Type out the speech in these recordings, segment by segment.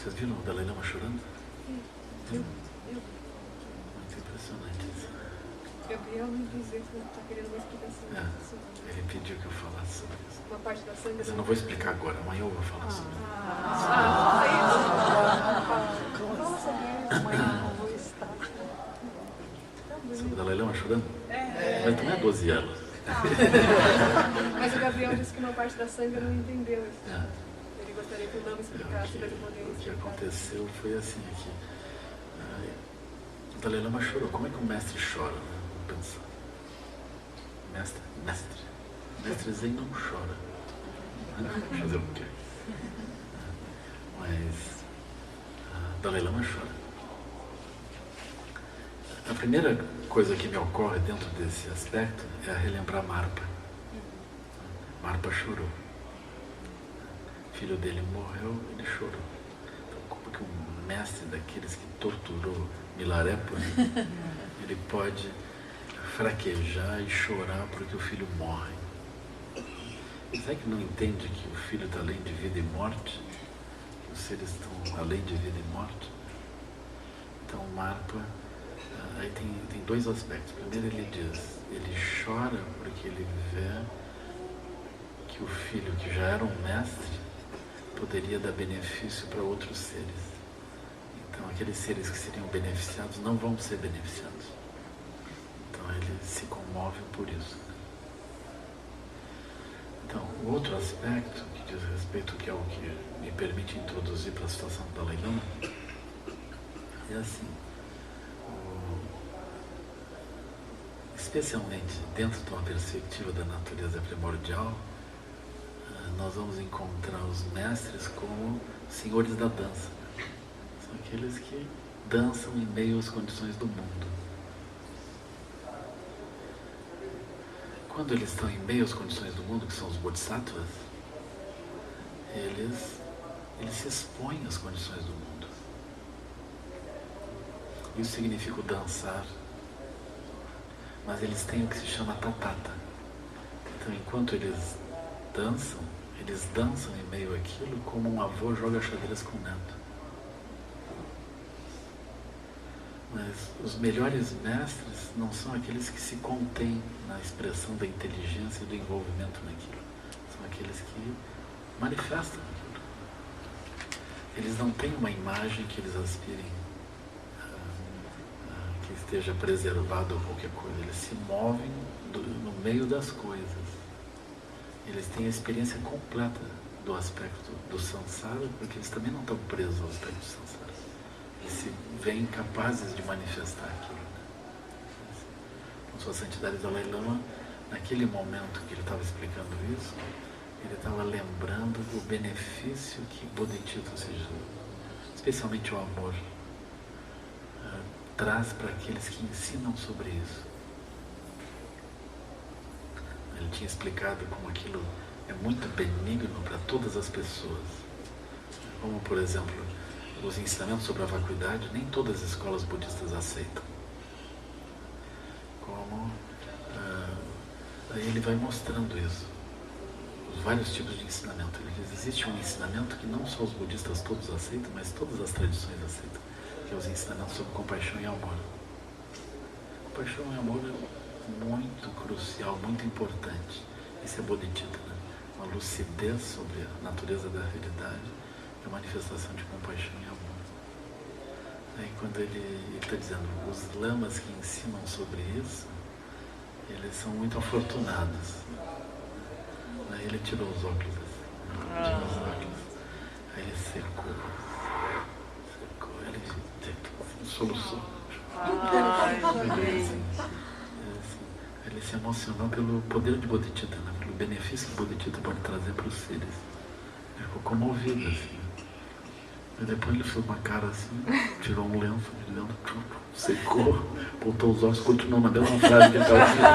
Vocês viram o Dalai Lama chorando? Eu. Muito impressionante isso. Gabriel me dizia que está querendo uma explicação. Ele pediu que eu falasse sobre isso. Uma parte da sangue. Mas eu não vou explicar agora, amanhã eu vou falar sobre isso. Fala sobre isso. Amanhã eu vou estar. Sobre o Dalai Lama chorando? Mas não é 12 anos. Mas o Gabriel disse que uma parte da sangue não entendeu isso. Ele gostaria que o Lama explicasse para ele poder explicar. O que aconteceu foi assim aqui. O Dalai Lama chorou. Como é que o mestre chora? Né? Vamos pensar. Mestre Zen não chora. Fazer o quê? Mas o Dalai Lama chora. A primeira coisa que me ocorre dentro desse aspecto é relembrar Marpa. Marpa chorou. O filho dele morreu, ele chorou. Então, como que um mestre daqueles que torturou Milarépolis, ele pode fraquejar e chorar porque o filho morre? Será que não entende que o filho está além de vida e morte? Que os seres estão além de vida e morte? Então, Marpa, aí tem dois aspectos. Primeiro ele diz, ele chora porque ele vê que o filho, que já era um mestre, poderia dar benefício para outros seres. Então aqueles seres que seriam beneficiados não vão ser beneficiados. Então ele se comove por isso. Então, o outro aspecto que diz respeito, que é o que me permite introduzir para a situação do Dalai Lama, é assim, especialmente dentro de uma perspectiva da natureza primordial, nós vamos encontrar os mestres como senhores da dança. São aqueles que dançam em meio às condições do mundo. Quando eles estão em meio às condições do mundo, que são os bodhisattvas, eles se expõem às condições do mundo. Isso significa o dançar. Mas eles têm o que se chama tatata. Então, enquanto eles dançam em meio àquilo como um avô joga xadrez com o neto. Mas os melhores mestres não são aqueles que se contêm na expressão da inteligência e do envolvimento naquilo. São aqueles que manifestam aquilo. Eles não têm uma imagem que eles aspirem que esteja preservado ou qualquer coisa. Eles se movem no meio das coisas. Eles têm a experiência completa do aspecto do samsara, porque eles também não estão presos ao aspecto do samsara. Eles se veem capazes de manifestar aquilo. Com sua santidade Dalai Lama, naquele momento que ele estava explicando isso, ele estava lembrando o benefício que Bodhicitta, ou seja, especialmente o amor, traz para aqueles que ensinam sobre isso. Ele tinha explicado como aquilo é muito benigno para todas as pessoas. Como, por exemplo, os ensinamentos sobre a vacuidade, nem todas as escolas budistas aceitam. Como aí ele vai mostrando isso. Os vários tipos de ensinamento. Ele diz, existe um ensinamento que não só os budistas todos aceitam, mas todas as tradições aceitam, que é os ensinamentos sobre compaixão e amor. Compaixão e amor é muito crucial, muito importante. Isso é Bodhicitta, né? Uma lucidez sobre a natureza da realidade, é a manifestação de compaixão e amor. Aí quando ele está dizendo, os lamas que ensinam sobre isso, eles são muito afortunados. Aí ele tirou os óculos assim, tirou os óculos, aí ele secou, ele soluçou. Ele se emocionou pelo poder de Bodhicitta, né? Pelo benefício que Bodhicitta pode trazer para os seres. Ele ficou comovido assim. E depois ele fez uma cara assim, tirou um lenço de dentro, secou, botou os óculos, continuou na mesma frase que ele estava dizendo.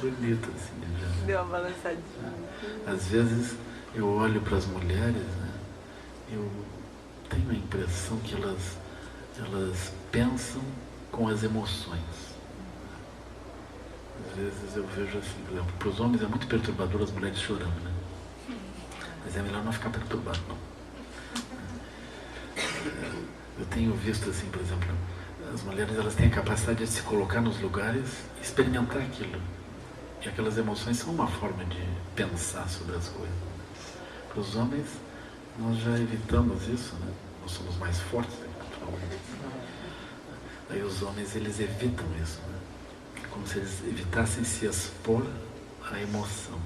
Bonito assim. Já. Deu uma balançadinha. Às vezes eu olho para as mulheres, né? Eu tenho a impressão que elas pensam com as emoções. Às vezes eu vejo assim, por exemplo, para os homens é muito perturbador as mulheres chorando, né? Mas é melhor não ficar perturbado, não. Eu tenho visto assim, por exemplo, as mulheres, elas têm a capacidade de se colocar nos lugares e experimentar aquilo. E aquelas emoções são uma forma de pensar sobre as coisas. Para os homens, nós já evitamos isso, né? Nós somos mais fortes. Aí os homens, eles evitam isso, né? Como se eles evitassem se expor à emoção.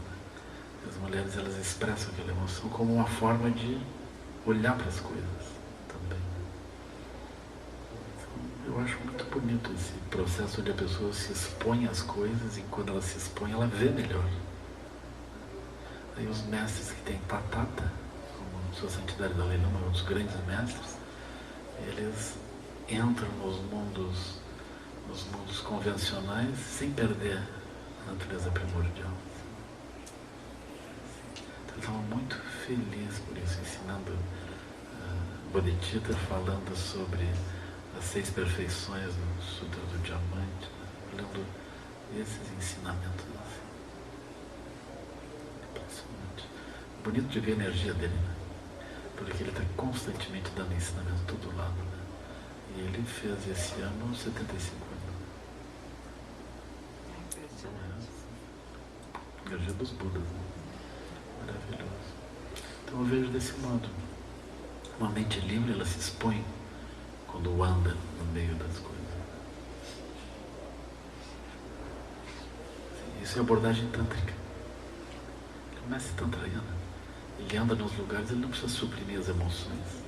As mulheres, elas expressam aquela emoção como uma forma de olhar para as coisas também. Então, eu acho muito bonito esse processo onde a pessoa se expõe às coisas e quando ela se expõe, ela vê melhor. Aí os mestres que têm tatata, como Sua Santidade Dalai Lama, um dos grandes mestres, eles entram nos mundos convencionais sem perder a natureza primordial. Então, eu estava muito feliz por isso, ensinando Bodhicitta, falando sobre as 6 perfeições do Sutra do Diamante, olhando esses ensinamentos assim. Impressionante. Bonito de ver a energia dele, né? Porque ele está constantemente dando ensinamento a todo lado, né? E ele fez esse ano 75 anos. Energia dos Budas, né? Maravilhoso. Então eu vejo desse modo. Uma mente livre, ela se expõe quando anda no meio das coisas. Isso é abordagem tântrica. O mestre Tantrayana, ele anda nos lugares, ele não precisa suprimir as emoções.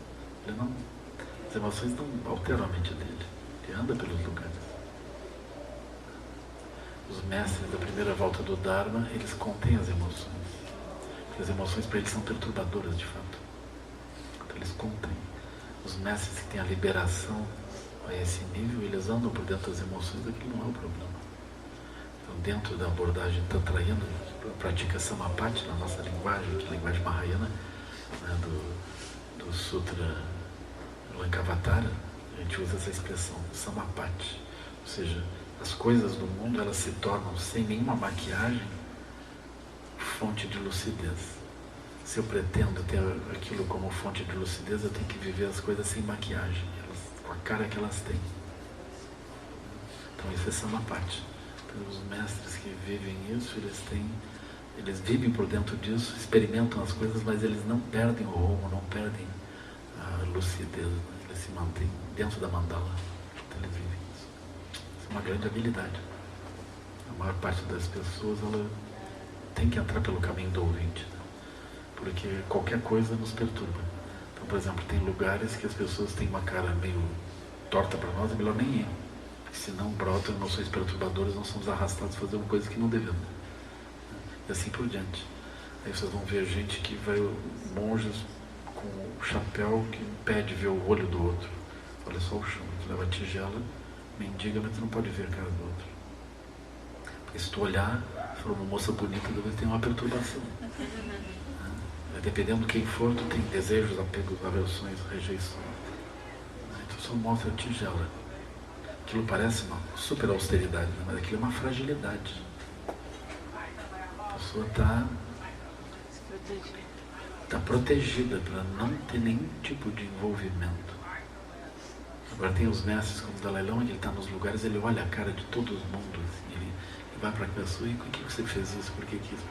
As emoções não alteram a mente dele. Ele anda pelos lugares. Os mestres da primeira volta do Dharma, eles contêm as emoções. Porque as emoções para eles são perturbadoras, de fato. Então eles contêm. Os mestres que têm a liberação a esse nível, eles andam por dentro das emoções, aquilo não é o problema. Então, dentro da abordagem Tantrayana, pratica Samapati na nossa linguagem, que é a linguagem Mahayana, né, do Sutra Lankavatara, a gente usa essa expressão, Samapati. Ou seja, as coisas do mundo, elas se tornam, sem nenhuma maquiagem, fonte de lucidez. Se eu pretendo ter aquilo como fonte de lucidez, eu tenho que viver as coisas sem maquiagem, com a cara que elas têm. Então isso é Samapati. Então, os mestres que vivem isso, eles vivem por dentro disso, experimentam as coisas, mas eles não perdem o rumo, não perdem a lucidez, né? Eles se mantêm dentro da mandala. Então eles vivem isso. Isso é uma grande habilidade. A maior parte das pessoas, ela tem que entrar pelo caminho do ouvinte, né? Porque qualquer coisa nos perturba. Então, por exemplo, tem lugares que as pessoas têm uma cara meio torta para nós, é melhor nem ir. Porque senão brotam emoções perturbadoras, nós somos arrastados a fazer uma coisa que não devemos. E assim por diante. Aí vocês vão ver gente que vai, monges com o chapéu que impede ver o olho do outro. Olha só o chão, tu leva a tigela, mendiga, mas tu não pode ver a cara do outro. Porque se tu olhar, se for uma moça bonita, talvez tenha uma perturbação. Dependendo de quem for, tu tem desejos, apegos, aversões, rejeições. Então só mostra a tigela. Aquilo parece uma super austeridade, né? Mas aquilo é uma fragilidade. A pessoa está protegida para não ter nenhum tipo de envolvimento. Agora tem os mestres como o Dalai Lama, que ele está nos lugares, ele olha a cara de todo mundo, assim, ele vai para a pessoa e por que você fez isso? Por que isso?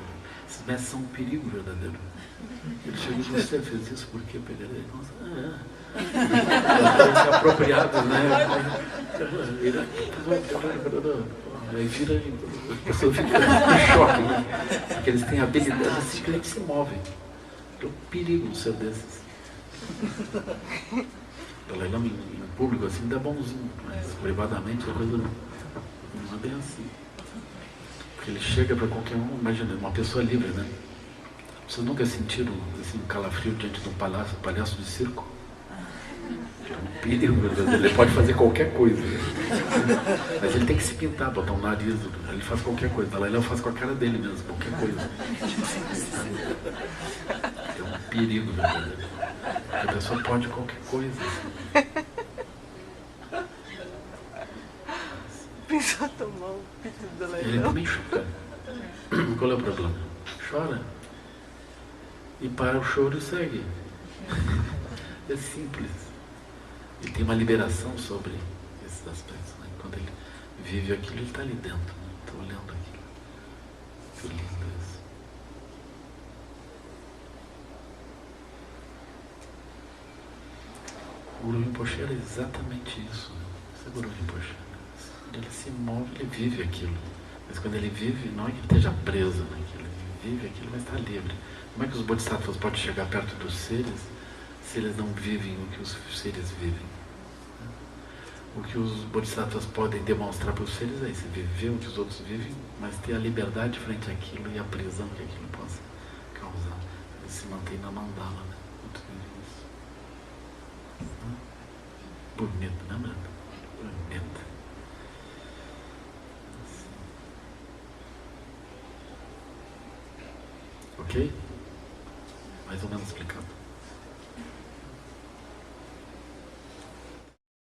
Esses mestres são um perigo verdadeiro. Ele chega e diz, você fez isso por quê? Ele nossa, apropriado, né? Aí vira, a pessoa fica em choque, né? Porque eles têm habilidade, simplesmente se movem. É um perigo um ser desses. Dalai Lama em público assim dá bonzinho, mas privadamente a coisa não é bem assim. Porque ele chega para qualquer um, imagina, uma pessoa livre, né? Vocês nunca sentiram assim, um calafrio diante de um palhaço de circo? É um perigo, ele pode fazer qualquer coisa. Mas ele tem que se pintar, botar um nariz, ele faz qualquer coisa. Dalai Lama faz com a cara dele mesmo, qualquer coisa. É um perigo verdadeiro. A pessoa pode qualquer coisa. Pensou tomar o pito do Dalai Lama. Ele também chora. Qual é o problema? Chora. e para o choro e segue. É simples. E tem uma liberação sobre esses aspectos. Né? Quando ele vive aquilo, ele está ali dentro. Né? Está olhando aquilo. Que lindo isso. O Guru Rinpoche era exatamente isso. Né? Esse é o Guru Rinpoche. Quando ele se move, ele vive aquilo. Mas quando ele vive, não é que ele esteja preso naquilo. Ele vive aquilo, mas está livre. Como é que os bodhisattvas podem chegar perto dos seres se eles não vivem o que os seres vivem? O que os bodhisattvas podem demonstrar para os seres é isso, viver o que os outros vivem, mas ter a liberdade frente àquilo e a prisão que aquilo possa causar. Ele se mantém na mandala, né? Muito lindo isso. Bonito, né, Brando? Bonito. Assim. Ok? Mais ou menos explicado.